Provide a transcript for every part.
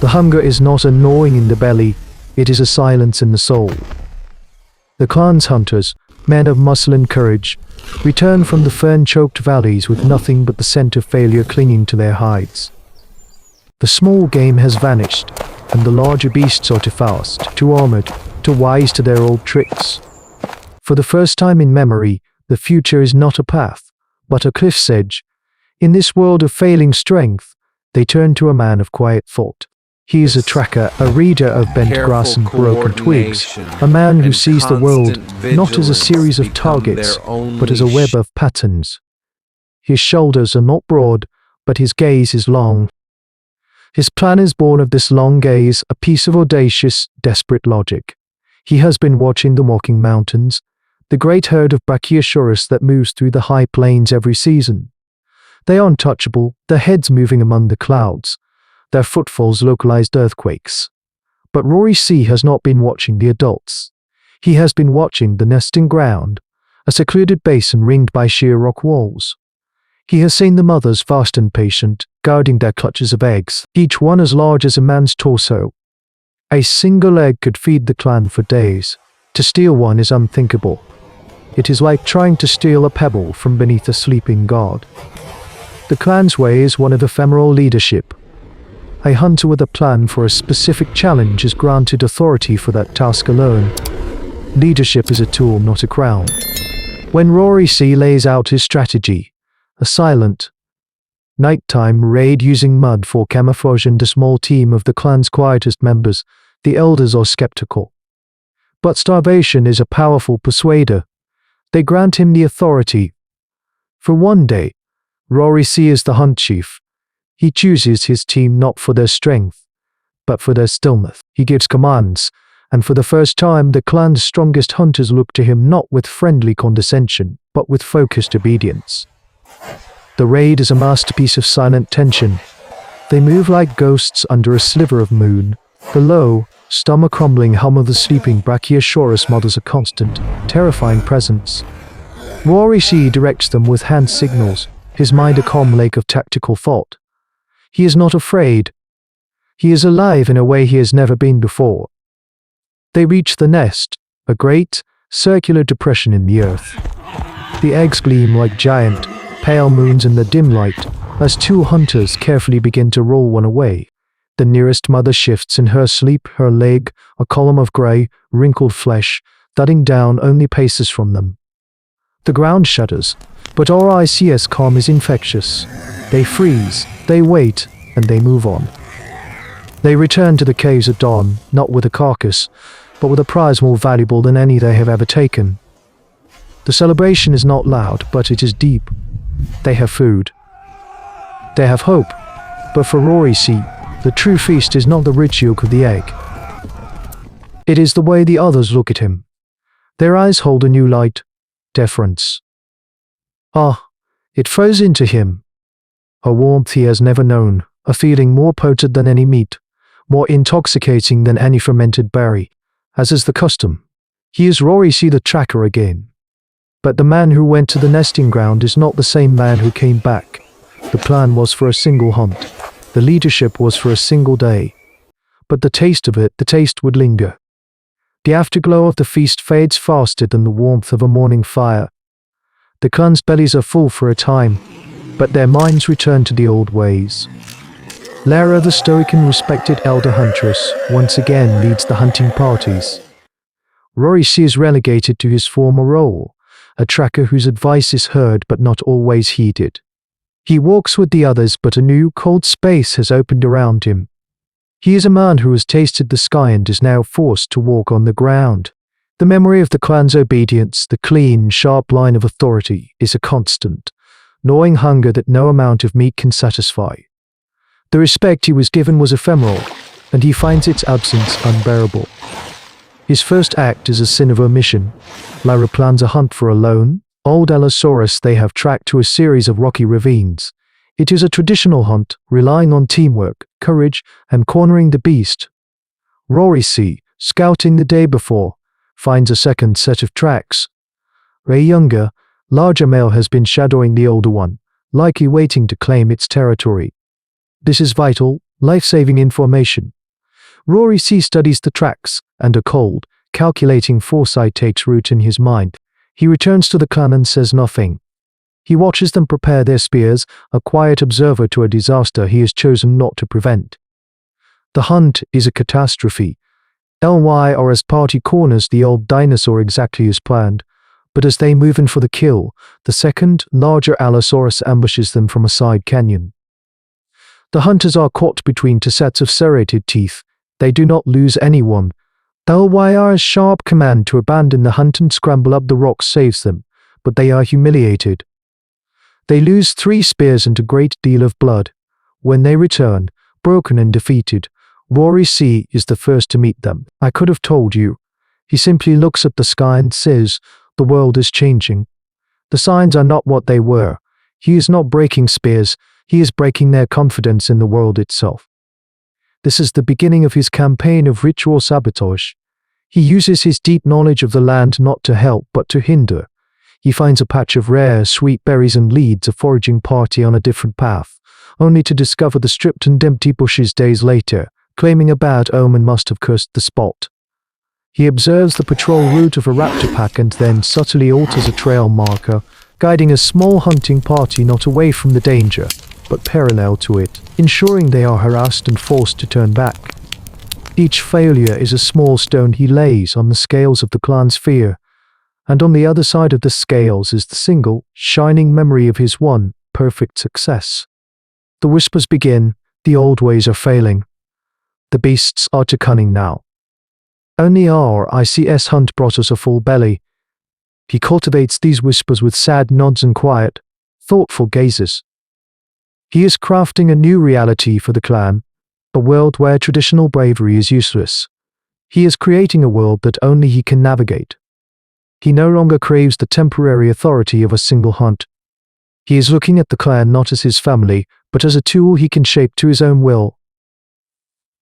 The hunger is not a gnawing in the belly, it is a silence in the soul. The clan's hunters, men of muscle and courage, return from the fern-choked valleys with nothing but the scent of failure clinging to their hides. The small game has vanished, and the larger beasts are too fast, too armored, too wise to their old tricks. For the first time in memory, the future is not a path, but a cliff's edge. In this world of failing strength, they turn to a man of quiet thought. He is a tracker, a reader of bent grass and broken twigs, a man who sees the world not as a series of targets, but as a web of patterns. His shoulders are not broad, but his gaze is long. His plan is born of this long gaze, a piece of audacious, desperate logic. He has been watching the walking mountains, the great herd of Brachiosaurus that moves through the high plains every season. They are untouchable, their heads moving among the clouds, their footfalls localized earthquakes. But Roric has not been watching the adults. He has been watching the nesting ground, a secluded basin ringed by sheer rock walls. He has seen the mothers vast and patient, guarding their clutches of eggs, each one as large as a man's torso. A single egg could feed the clan for days. To steal one is unthinkable. It is like trying to steal a pebble from beneath a sleeping god. The clan's way is one of ephemeral leadership. A hunter with a plan for a specific challenge is granted authority for that task alone. Leadership is a tool, not a crown. When Roric lays out his strategy, a silent, nighttime raid using mud for camouflage and a small team of the clan's quietest members, the elders are skeptical. But starvation is a powerful persuader. They grant him the authority. For one day, Roric is the hunt chief. He chooses his team not for their strength, but for their stillness. He gives commands, and for the first time the clan's strongest hunters look to him not with friendly condescension, but with focused obedience. The raid is a masterpiece of silent tension. They move like ghosts under a sliver of moon. The low, stomach-crumbling hum of the sleeping Brachiosaurus models a constant, terrifying presence. Roric directs them with hand signals, his mind a calm lake of tactical thought. He is not afraid. He is alive in a way he has never been before. They reach the nest, a great, circular depression in the earth. The eggs gleam like giant, pale moons in the dim light, as two hunters carefully begin to roll one away. The nearest mother shifts in her sleep, her leg, a column of grey, wrinkled flesh, thudding down only paces from them. The ground shudders, but Roric's calm is infectious. They freeze, they wait, and they move on. They return to the caves at dawn, not with a carcass, but with a prize more valuable than any they have ever taken. The celebration is not loud, but it is deep. They have food. They have hope. But for Roric, the true feast is not the rich yolk of the egg. It is the way the others look at him. Their eyes hold a new light, deference. Ah, it flows into him. A warmth he has never known, a feeling more potent than any meat, more intoxicating than any fermented berry, as is the custom. He is Roric the tracker again. But the man who went to the nesting ground is not the same man who came back. The plan was for a single hunt. The leadership was for a single day. But the taste of it, the taste would linger. The afterglow of the feast fades faster than the warmth of a morning fire. The clan's bellies are full for a time, but their minds return to the old ways. Lara, the stoic and respected elder huntress, once again leads the hunting parties. Roric is relegated to his former role, a tracker whose advice is heard but not always heeded. He walks with the others, but a new, cold space has opened around him. He is a man who has tasted the sky and is now forced to walk on the ground. The memory of the clan's obedience, the clean, sharp line of authority, is a constant, gnawing hunger that no amount of meat can satisfy. The respect he was given was ephemeral, and he finds its absence unbearable. His first act is a sin of omission. Lara plans a hunt for a lone, old Allosaurus they have tracked to a series of rocky ravines. It is a traditional hunt, relying on teamwork, courage, and cornering the beast. Roric, scouting the day before, finds a second set of tracks. A younger, larger male has been shadowing the older one, likely waiting to claim its territory. This is vital, Life-saving information. Roric studies the tracks, and a cold, calculating foresight takes root in his mind. He returns to the clan and says nothing. He watches them prepare their spears, a quiet observer to a disaster he has chosen not to prevent. The hunt is a catastrophe. Lyra's party corners the old dinosaur exactly as planned, but as they move in for the kill, the second, larger Allosaurus ambushes them from a side canyon. The hunters are caught between two sets of serrated teeth. They do not lose anyone. Lyra's sharp command to abandon the hunt and scramble up the rocks saves them, but they are humiliated. They lose 3 spears and a great deal of blood. When they return, broken and defeated, Roric is the first to meet them. I could have told you. He simply looks at the sky and says, the world is changing. The signs are not what they were. He is not breaking spears, he is breaking their confidence in the world itself. This is the beginning of his campaign of ritual sabotage. He uses his deep knowledge of the land not to help but to hinder. He finds a patch of rare, sweet berries and leads a foraging party on a different path, only to discover the stripped and empty bushes days later, claiming a bad omen must have cursed the spot. He observes the patrol route of a raptor pack and then subtly alters a trail marker, guiding a small hunting party not away from the danger, but parallel to it, ensuring they are harassed and forced to turn back. Each failure is a small stone he lays on the scales of the clan's fear, and on the other side of the scales is the single, shining memory of his one, perfect success. The whispers begin, the old ways are failing. The beasts are too cunning now. Only our ICS hunt brought us a full belly. He cultivates these whispers with sad nods and quiet, thoughtful gazes. He is crafting a new reality for the clan, a world where traditional bravery is useless. He is creating a world that only he can navigate. He no longer craves the temporary authority of a single hunt. He is looking at the clan not as his family, but as a tool he can shape to his own will.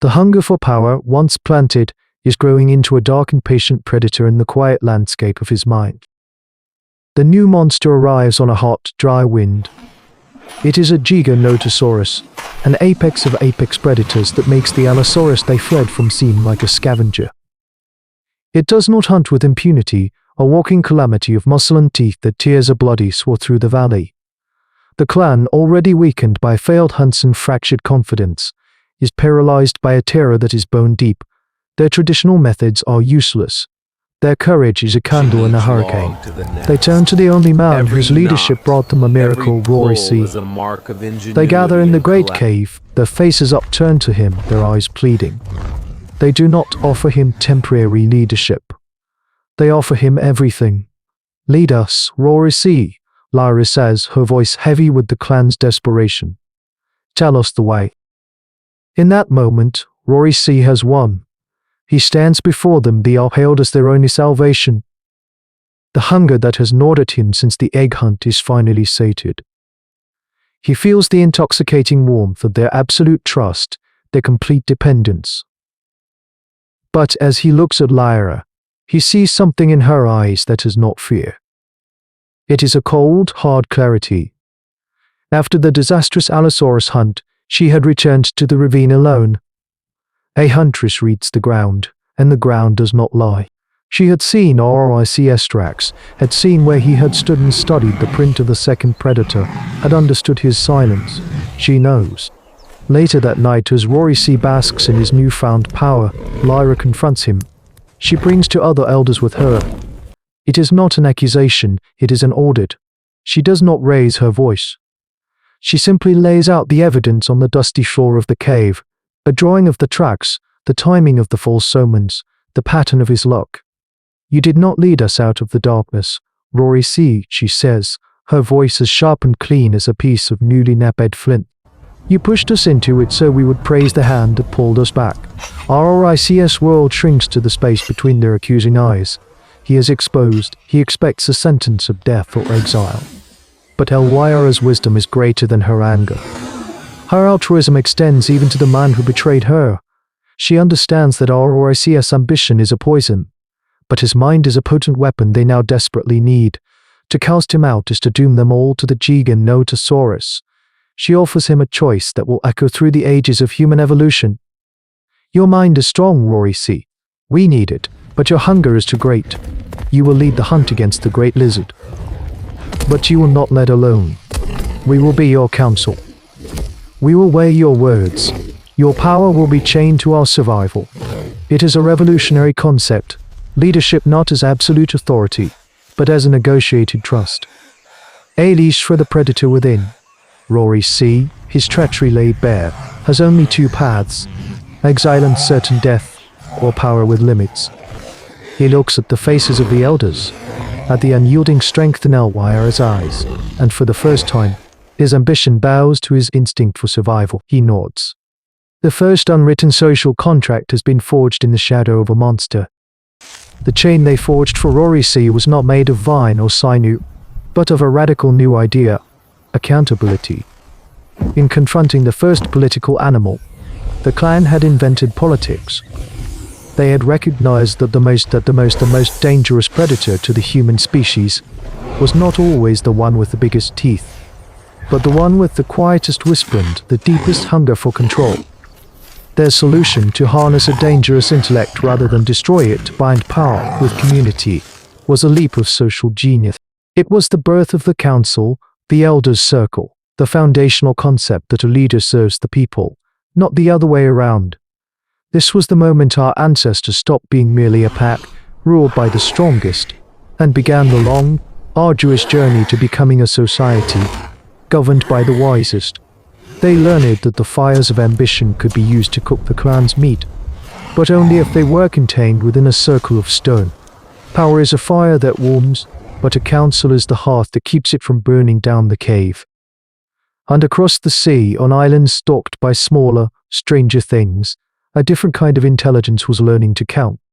The hunger for power, once planted, is growing into a dark and patient predator in the quiet landscape of his mind. The new monster arrives on a hot, dry wind. It is a Giganotosaurus, an apex of apex predators that makes the Allosaurus they fled from seem like a scavenger. It does not hunt with impunity, a walking calamity of muscle and teeth that tears a bloody swath through the valley. The clan, already weakened by failed hunts and fractured confidence, is paralyzed by a terror that is bone deep. Their traditional methods are useless. Their courage is a candle in a hurricane. They turn to the only man whose leadership brought them a miracle, Roric. They gather in the great cave, their faces upturned to him, their eyes pleading. They do not offer him temporary leadership. They offer him everything. Lead us, Roric, Lyra says, her voice heavy with the clan's desperation. Tell us the way. In that moment, Roric has won. He stands before them, they are hailed as their only salvation. The hunger that has gnawed at him since the egg hunt is finally sated. He feels the intoxicating warmth of their absolute trust, their complete dependence. But as he looks at Lyra, he sees something in her eyes that is not fear. It is a cold, hard clarity. After the disastrous Allosaurus hunt, she had returned to the ravine alone. A huntress reads the ground, and the ground does not lie. She had seen Ric's tracks, had seen where he had stood and studied the print of the second predator, had understood his silence. She knows. Later that night, as Roric basks in his newfound power, Lyra confronts him. She brings 2 other elders with her. It is not an accusation, it is an audit. She does not raise her voice. She simply lays out the evidence on the dusty floor of the cave, a drawing of the tracks, the timing of the false omens, the pattern of his luck. You did not lead us out of the darkness, Roric, she says, her voice as sharp and clean as a piece of newly napped flint. You pushed us into it so we would praise the hand that pulled us back. Ric's world shrinks to the space between their accusing eyes. He is exposed, he expects a sentence of death or exile. But Lyra's wisdom is greater than her anger. Her altruism extends even to the man who betrayed her. She understands that Ric's ambition is a poison, but his mind is a potent weapon they now desperately need. To cast him out is to doom them all to the Giganotosaurus. she offers him a choice that will echo through the ages of human evolution. Your mind is strong, Roric. We need it, but your hunger is too great. You will lead the hunt against the great lizard. But you will not let alone. We will be your counsel. We will weigh your words. Your power will be chained to our survival. It is a revolutionary concept. Leadership not as absolute authority, but as a negotiated trust. A leash for the predator within. Roric, his treachery laid bare, has only two paths: exile and certain death, or power with limits. He looks at the faces of the elders, at the unyielding strength in Elwire's eyes, and for the first time, his ambition bows to his instinct for survival. He nods. The first unwritten social contract has been forged in the shadow of a monster. The chain they forged for Roric was not made of vine or sinew, but of a radical new idea: accountability. In confronting the first political animal, the clan had invented politics. They had recognized that the most dangerous predator to the human species was not always the one with the biggest teeth, but the one with the quietest whisper and the deepest hunger for control. Their solution, to harness a dangerous intellect rather than destroy it to bind power with community, was a leap of social genius. It was the birth of the council, the elders' circle, the foundational concept that a leader serves the people, not the other way around. This was the moment our ancestors stopped being merely a pack, ruled by the strongest, and began the long, arduous journey to becoming a society, governed by the wisest. They learned that the fires of ambition could be used to cook the clan's meat, but only if they were contained within a circle of stone. Power is a fire that warms, but a council is the hearth that keeps it from burning down the cave. And across the sea, on islands stalked by smaller, stranger things, a different kind of intelligence was learning to count.